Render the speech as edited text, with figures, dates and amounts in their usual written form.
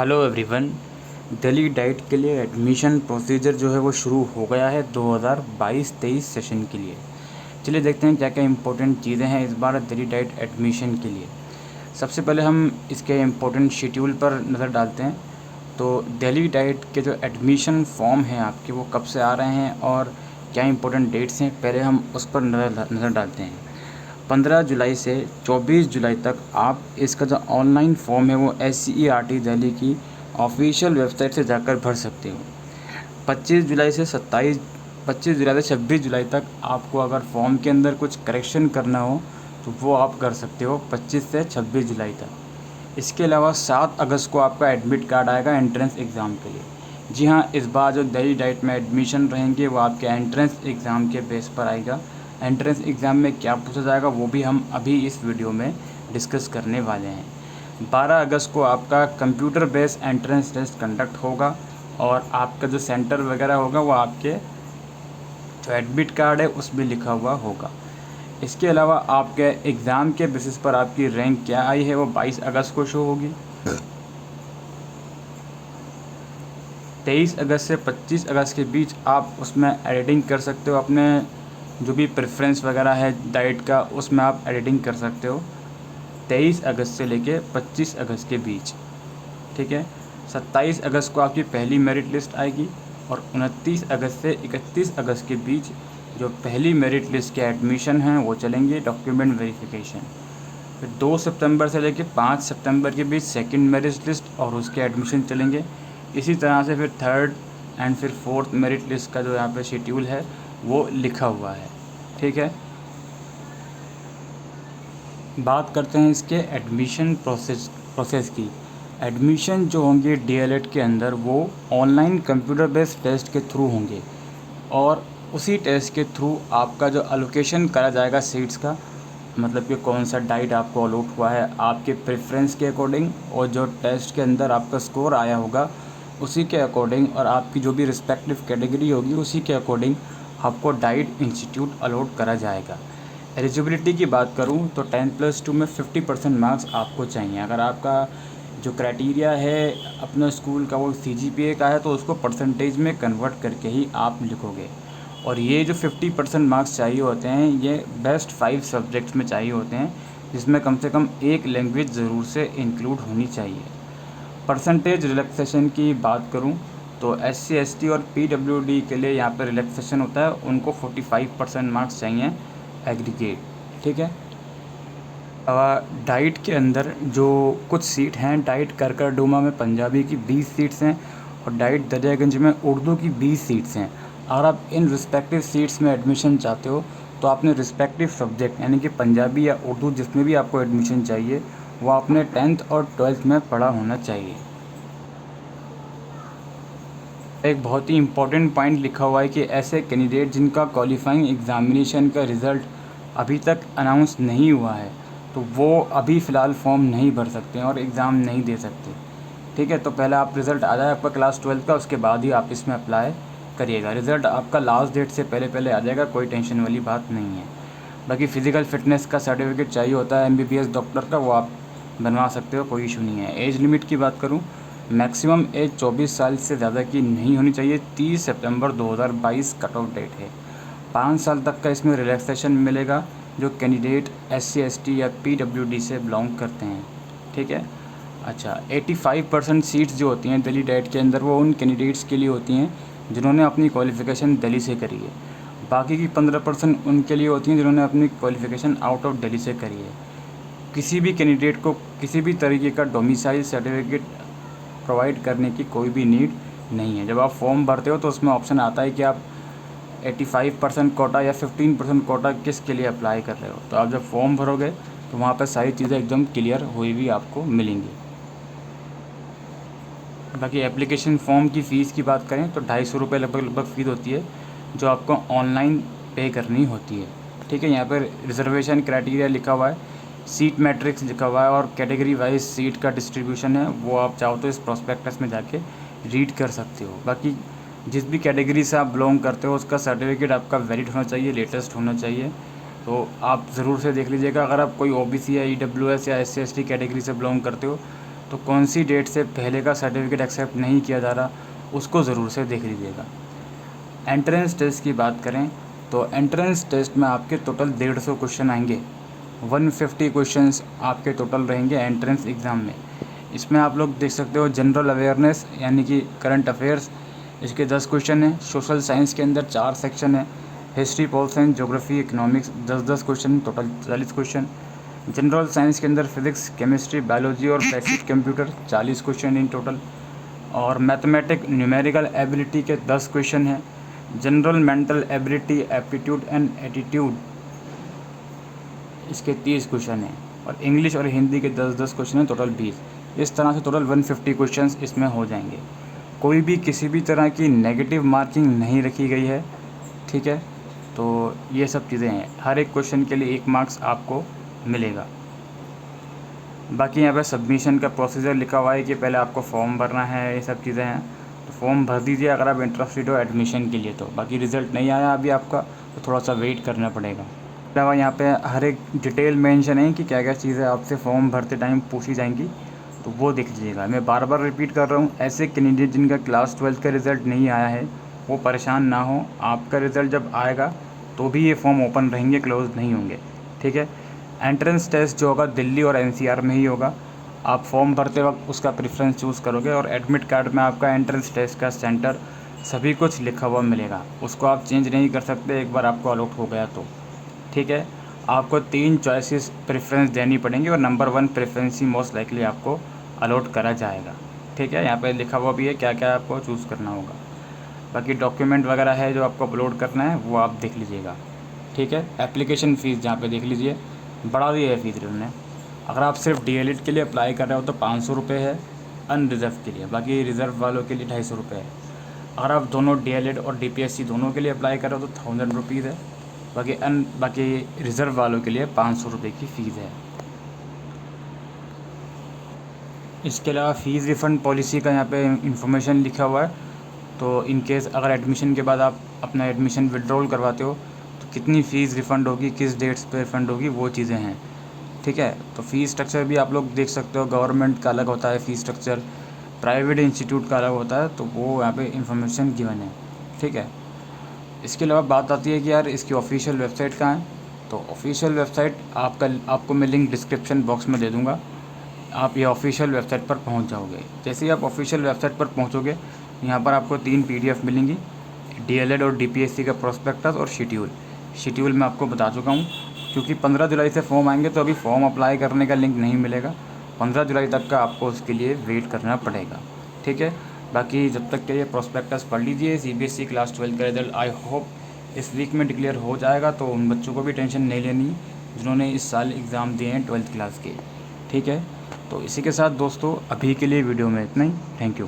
Hello everyone. Delhi diet के लिए admission procedure जो है वो शुरू हो गया है 2022-23 सेशन के लिए। चलिए देखते हैं क्या क्या इंपॉर्टेंट चीज़ें हैं इस बार दिल्ली डाइट एडमिशन के लिए। सबसे पहले हम इसके इम्पोर्टेंट शेड्यूल पर नज़र डालते हैं। तो दिल्ली डाइट के जो एडमिशन फॉर्म हैं आपके वो कब से आ रहे हैं और क्या इंपॉर्टेंट डेट्स हैं, पहले हम उस पर नज़र डालते हैं। 15 जुलाई से 24 जुलाई तक आप इसका जो ऑनलाइन फॉर्म है वो SCERT दिल्ली की ऑफिशियल वेबसाइट से जाकर भर सकते हो। 25 जुलाई से 26 जुलाई तक आपको अगर फॉर्म के अंदर कुछ करेक्शन करना हो तो वो आप कर सकते हो 25 से 26 जुलाई तक। इसके अलावा 7 अगस्त को आपका एडमिट कार्ड आएगा एंट्रेंस एग्ज़ाम के लिए। जी हाँ, इस बार जो दिल्ली डाइट में एडमिशन रहेंगे वो आपके एंट्रेंस एग्ज़ाम के बेस पर आएगा। एंट्रेंस एग्ज़ाम में क्या पूछा जाएगा वो भी हम अभी इस वीडियो में डिस्कस करने वाले हैं। 12 अगस्त को आपका computer based entrance test conduct होगा और आपका जो सेंटर वगैरह होगा वो आपके जो एडमिट कार्ड है उसमें लिखा हुआ होगा। इसके अलावा आपके एग्ज़ाम के बेसिस पर आपकी रैंक क्या आई है वो 22 अगस्त को शो होगी। 23 अगस्त से 25 अगस्त के बीच आप उसमें एडिटिंग कर सकते हो, अपने जो भी प्रेफरेंस वगैरह है डाइट का उसमें आप एडिटिंग कर सकते हो 23 अगस्त से लेके 25 अगस्त के बीच। ठीक है, 27 अगस्त को आपकी पहली मेरिट लिस्ट आएगी और 29 अगस्त से 31 अगस्त के बीच जो पहली मेरिट लिस्ट के एडमिशन हैं वो चलेंगे डॉक्यूमेंट वेरिफिकेशन। फिर 2 सितंबर से लेके 5 सितंबर के बीच सेकंड मेरिट लिस्ट और उसके एडमिशन चलेंगे। इसी तरह से फिर थर्ड एंड फिर फोर्थ मेरिट लिस्ट का जो यहाँ पे शेड्यूल है वो लिखा हुआ है। ठीक है, बात करते हैं इसके एडमिशन प्रोसेस की। एडमिशन जो होंगे DLED के अंदर वो ऑनलाइन कंप्यूटर बेस्ड टेस्ट के थ्रू होंगे और उसी टेस्ट के थ्रू आपका जो एलोकेशन करा जाएगा सीट्स का, मतलब कि कौन सा डाइट आपको अलॉट हुआ है आपके प्रेफरेंस के अकॉर्डिंग और जो टेस्ट के अंदर आपका स्कोर आया होगा उसी के अकॉर्डिंग और आपकी जो भी रिस्पेक्टिव कैटेगरी होगी उसी के अकॉर्डिंग आपको डाइट इंस्टीट्यूट अलॉट करा जाएगा। एलिजिबिलिटी की बात करूं तो 10+2 में 50% मार्क्स आपको चाहिए। अगर आपका जो क्राइटेरिया है अपना स्कूल का वो CGPA का है तो उसको परसेंटेज में कन्वर्ट करके ही आप लिखोगे। और ये जो 50% मार्क्स चाहिए होते हैं ये बेस्ट 5 सब्जेक्ट्स में चाहिए होते हैं, जिसमें कम से कम एक लैंग्वेज ज़रूर से इंक्लूड होनी चाहिए। परसेंटेज रिलैक्सेशन की बात करूं तो SC ST और PWD के लिए यहाँ पर रिलैक्सेशन होता है, उनको 45% मार्क्स चाहिए एग्रीगेट। ठीक है, डाइट के अंदर जो कुछ सीट हैं, डाइट करकरडुमा में पंजाबी की 20 सीट्स हैं और डाइट दरियागंज में उर्दू की 20 सीट्स हैं। अगर आप इन रिस्पेक्टिव सीट्स में एडमिशन चाहते हो तो आपने रिस्पेक्टिव सब्जेक्ट यानी कि पंजाबी या उर्दू जिसमें भी आपको एडमिशन चाहिए वो आपने 10th और 12th में पढ़ा होना चाहिए। एक बहुत ही इम्पोर्टेंट पॉइंट लिखा हुआ है कि ऐसे कैंडिडेट जिनका क्वालिफाइंग एग्ज़ामिनेशन का रिज़ल्ट अभी तक अनाउंस नहीं हुआ है तो वो अभी फ़िलहाल फॉर्म नहीं भर सकते हैं और एग्ज़ाम नहीं दे सकते। ठीक है, तो पहले आप रिज़ल्ट आ जाए आपका क्लास 12 का, उसके बाद ही आप इसमें अप्लाई करिएगा। रिज़ल्ट आपका लास्ट डेट से पहले पहले आ जाएगा, कोई टेंशन वाली बात नहीं है। बाकी फ़िज़िकल फ़िटनेस का सर्टिफिकेट चाहिए होता है MBBS डॉक्टर का, वो आप बनवा सकते हो, कोई इशू नहीं है। एज लिमिट की बात करूँ, मैक्सिमम एज 24 साल से ज़्यादा की नहीं होनी चाहिए। 30 सितंबर 2022 कट ऑफ डेट है। 5 साल तक का इसमें रिलैक्सेशन मिलेगा जो कैंडिडेट SC ST या PWD से बिलोंग करते हैं। ठीक है, अच्छा 85% सीट्स जो होती हैं दिल्ली डाइट के अंदर वो उन कैंडिडेट्स के लिए होती हैं जिन्होंने अपनी क्वालिफ़िकेशन दिल्ली से करी है। बाकी की 15% उनके लिए होती हैं जिन्होंने अपनी क्वालिफ़िकेशन आउट ऑफ दिल्ली से करी है। किसी भी कैंडिडेट को किसी भी तरीके का डोमिसाइल सर्टिफिकेट प्रोवाइड करने की कोई भी नीड नहीं है। जब आप फॉर्म भरते हो तो उसमें ऑप्शन आता है कि आप 85% कोटा या 15% कोटा किस के लिए अप्लाई कर रहे हो। तो आप जब फॉर्म भरोगे तो वहाँ पर सारी चीज़ें एकदम क्लियर हुई हुई आपको मिलेंगी। बाकी एप्लीकेशन फ़ॉर्म की फ़ीस की बात करें तो 250 रुपये लगभग फ़ीस होती है जो आपको ऑनलाइन पे करनी होती है। ठीक है, यहाँ पर रिजर्वेशन क्राइटेरिया लिखा हुआ है, सीट मैट्रिक्स लिखा हुआ है और कैटेगरी वाइज सीट का डिस्ट्रीब्यूशन है, वो आप चाहो तो इस प्रोस्पेक्टस में जाके रीड कर सकते हो। बाकी जिस भी कैटेगरी से आप बिलोंग करते हो उसका सर्टिफिकेट आपका वैलिड होना चाहिए, लेटेस्ट होना चाहिए, तो आप ज़रूर से देख लीजिएगा। अगर आप कोई OBC या EWS या SC ST कैटेगरी से बिलोंग करते हो तो कौन सी डेट से पहले का सर्टिफिकेट एक्सेप्ट नहीं किया जा रहा उसको ज़रूर से देख लीजिएगा। एंट्रेंस टेस्ट की बात करें तो एंट्रेंस टेस्ट में आपके टोटल 150 क्वेश्चन आएंगे। 150 क्वेश्चंस आपके टोटल रहेंगे एंट्रेंस एग्ज़ाम में। इसमें आप लोग देख सकते हो जनरल अवेयरनेस यानी कि करंट अफेयर्स, इसके 10 क्वेश्चन हैं। सोशल साइंस के अंदर 4 सेक्शन है। History, pol science, geography, economics 10-10 question, total 40 question. General science के अंदर फिजिक्स, केमिस्ट्री, बायोलॉजी और basic computer 40 question in total. और मैथमेटिक न्यूमेरिकल एबिलिटी के 10 क्वेश्चन हैं। General mental ability, aptitude and attitude इसके 30 क्वेश्चन हैं। और इंग्लिश और हिंदी के 10-10 क्वेश्चन हैं, टोटल 20। इस तरह से टोटल 150 क्वेश्चंस इसमें हो जाएंगे। कोई भी किसी भी तरह की नेगेटिव मार्किंग नहीं रखी गई है, ठीक है। तो ये सब चीज़ें हैं, हर एक क्वेश्चन के लिए 1 मार्क्स आपको मिलेगा। बाकी यहाँ पे सबमिशन का प्रोसीजर लिखा हुआ है कि पहले आपको फॉर्म भरना है, ये सब चीज़ें हैं। तो फॉर्म भर दीजिए अगर आप इंटरेस्टेड हो एडमिशन के लिए। तो बाकी रिज़ल्ट नहीं आया अभी आपका, तो थोड़ा सा वेट करना पड़ेगा। अलावा यहाँ पे हर एक डिटेल मेंशन है कि क्या क्या चीज़ें आपसे फॉर्म भरते टाइम पूछी जाएंगी, तो वो देख लीजिएगा। मैं बार बार रिपीट कर रहा हूँ, ऐसे कैंडिडेट जिनका क्लास 12 का रिज़ल्ट नहीं आया है वो परेशान ना हो। आपका रिज़ल्ट जब आएगा तो भी ये फॉर्म ओपन रहेंगे, क्लोज नहीं होंगे, ठीक है। एंट्रेंस टेस्ट जो होगा दिल्ली और NCR में ही होगा। आप फॉर्म भरते वक्त उसका प्रेफरेंस चूज़ करोगे और एडमिट कार्ड में आपका एंट्रेंस टेस्ट का सेंटर सभी कुछ लिखा हुआ मिलेगा। उसको आप चेंज नहीं कर सकते एक बार आपको अलॉट हो गया तो, ठीक है। आपको 3 चॉइसेस प्रेफरेंस देनी पड़ेंगी और नंबर 1 प्रेफरेंस ही मोस्ट लाइकली आपको अलॉट करा जाएगा, ठीक है। यहाँ पे लिखा हुआ भी है क्या क्या आपको चूज़ करना होगा। बाकी डॉक्यूमेंट वगैरह है जो आपको अपलोड करना है वो आप देख लीजिएगा, ठीक है। एप्लीकेशन फ़ीस जहाँ पे देख लीजिए बढ़ा दी है फ़ीस इन्होंने। अगर आप सिर्फ DLED के लिए अप्लाई कर रहे हो तो 500 रुपये है अनरिज़र्व के लिए, बाकी रिज़र्व वालों के लिए 250 रुपये है। अगर आप दोनों DLED और DPSC दोनों के लिए अप्लाई कर रहे हो तो 1000 रुपीज़ है। बाकी रिज़र्व वालों के लिए 500 रुपये की फ़ीस है। इसके अलावा फ़ीस रिफ़ंड पॉलिसी का यहाँ पे इंफॉर्मेशन लिखा हुआ है। तो इन केस अगर एडमिशन के बाद आप अपना एडमिशन विड्रॉल करवाते हो तो कितनी फ़ीस रिफ़ंड होगी, किस डेट्स पे रिफ़ंड होगी, वो चीज़ें हैं, ठीक है। तो फ़ीस स्ट्रक्चर भी आप लोग देख सकते हो, गवर्नमेंट का अलग होता है फ़ीस स्ट्रक्चर, प्राइवेट इंस्टीट्यूट का अलग होता है, तो वो यहाँ पे इंफॉर्मेशन गिवन है, ठीक है। इसके अलावा बात आती है कि यार इसकी ऑफिशियल वेबसाइट कहाँ है। तो ऑफिशियल वेबसाइट आपको मैं लिंक डिस्क्रिप्शन बॉक्स में दे दूँगा। आप ये ऑफिशियल वेबसाइट पर पहुंच जाओगे। जैसे ही आप ऑफिशियल वेबसाइट पर पहुंचोगे यहाँ पर आपको 3 PDF मिलेंगी, DLED और DPSC का प्रोस्पेक्टस और शेड्यूल मैं आपको बता चुका हूँ। क्योंकि 15 जुलाई से फॉर्म आएंगे तो अभी फॉर्म अप्लाई करने का लिंक नहीं मिलेगा। 15 जुलाई तक का आपको उसके लिए वेट करना पड़ेगा, ठीक है। बाकी जब तक के ये प्रोस्पेक्टस पढ़ लीजिए। CBSE क्लास 12 का रिजल्ट आई होप इस वीक में डिक्लेयर हो जाएगा, तो उन बच्चों को भी टेंशन नहीं लेनी जिन्होंने इस साल एग्ज़ाम दिए हैं 12th क्लास के, ठीक है। तो इसी के साथ दोस्तों अभी के लिए वीडियो में इतना ही। Thank you.